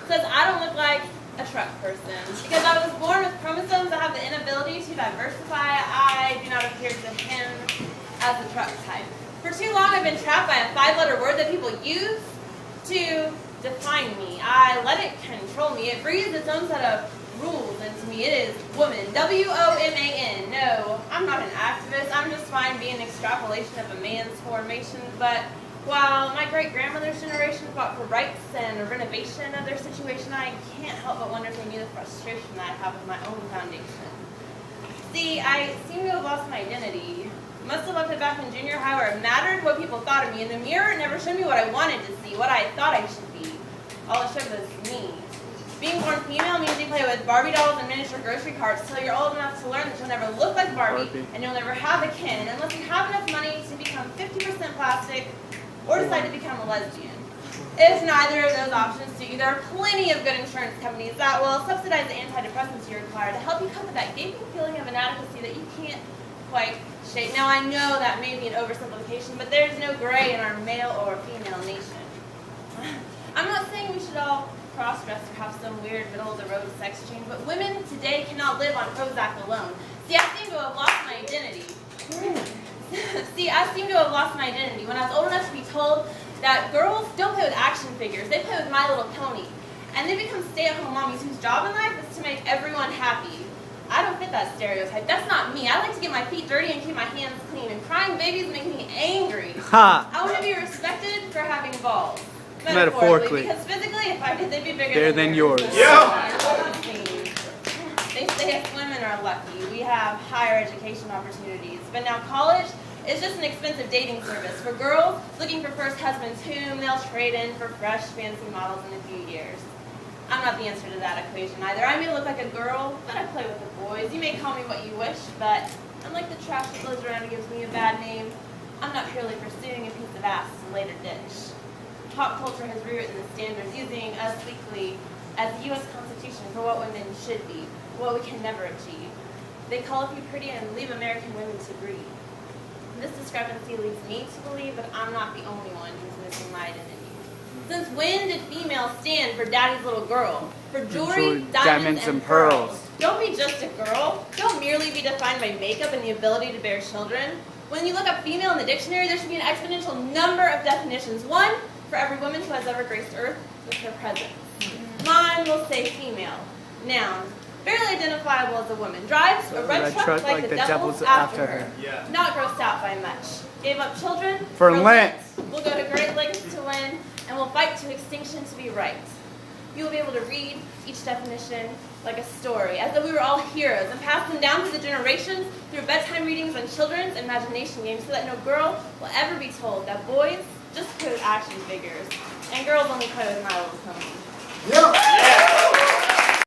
says I don't look like a truck person. Because I was born with chromosomes that have the inability to diversify, I do not appear to him as the truck type. For too long I've been trapped by a 5-letter word that people use to define me. I let it control me. It breathes its own set of rules into me. It is woman. W-O-M-A-N. No, I'm not an activist. I'm just fine being an extrapolation of a man's formation. But while my great-grandmother's generation fought for rights and a renovation of their situation, I can't help but wonder if they knew the frustration that I have with my own foundation. See, I seem to have lost my identity. Must have left it back in junior high where it mattered what people thought of me. And the mirror never showed me what I wanted to see, what I thought I should be. All it showed was me. Being born female means you play with Barbie dolls and miniature grocery carts till you're old enough to learn that you'll never look like Barbie and you'll never have a kin unless you have enough money to become 50% plastic or decide to become a lesbian. If neither of those options suit you, there are plenty of good insurance companies that will subsidize the antidepressants you require to help you cope with that gaping feeling of inadequacy that you can't quite shake. Now I know that may be an oversimplification, but there's no gray in our male or female nation. I'm not saying we should all cross-dress or have some weird middle-of-the-road sex change, but women today cannot live on Prozac alone. See, I seem to have lost my identity. When I was old enough to be told that girls don't play with action figures, they play with My Little Pony. And they become stay-at-home mommies whose job in life is to make everyone happy. I don't fit that stereotype. That's not me. I like to get my feet dirty and keep my hands clean, and crying babies make me angry. I want to be respected for having balls. Metaphorically. Because physically, if I did, they'd be bigger than yours. Yeah. They say us women are lucky. We have higher education opportunities. But now college is just an expensive dating service for girls looking for first husbands whom they'll trade in for fresh, fancy models in a few years. I'm not the answer to that equation either. I may look like a girl, but I play with the boys. You may call me what you wish, but unlike the trash that blows around and gives me a bad name, I'm not purely pursuing a piece of ass to later ditch. Pop culture has rewritten the standards, using us weekly as the U.S. Constitution for what women should be, what we can never achieve. They call a few pretty and leave American women to breed. This discrepancy leads me to believe that I'm not the only one who's missing my identity. Since when did female stand for daddy's little girl? For jewelry, diamonds, and pearls. Don't be just a girl. Don't merely be defined by makeup and the ability to bear children. When you look up female in the dictionary, there should be an exponential number of definitions. One for every woman who has ever graced Earth with her presence. Mine will say female. Noun. Barely identifiable as a woman. Drives a red truck like the devil's after her. Yeah. Not grossed out by much. Gave up children for Lent. Will go to great lengths to win, and will fight to extinction to be right. You will be able to read each definition like a story, as though we were all heroes, and pass them down through the generations through bedtime readings on children's imagination games, so that no girl will ever be told that boys just play with action figures, and girls only play with My Little Pony. Yeah.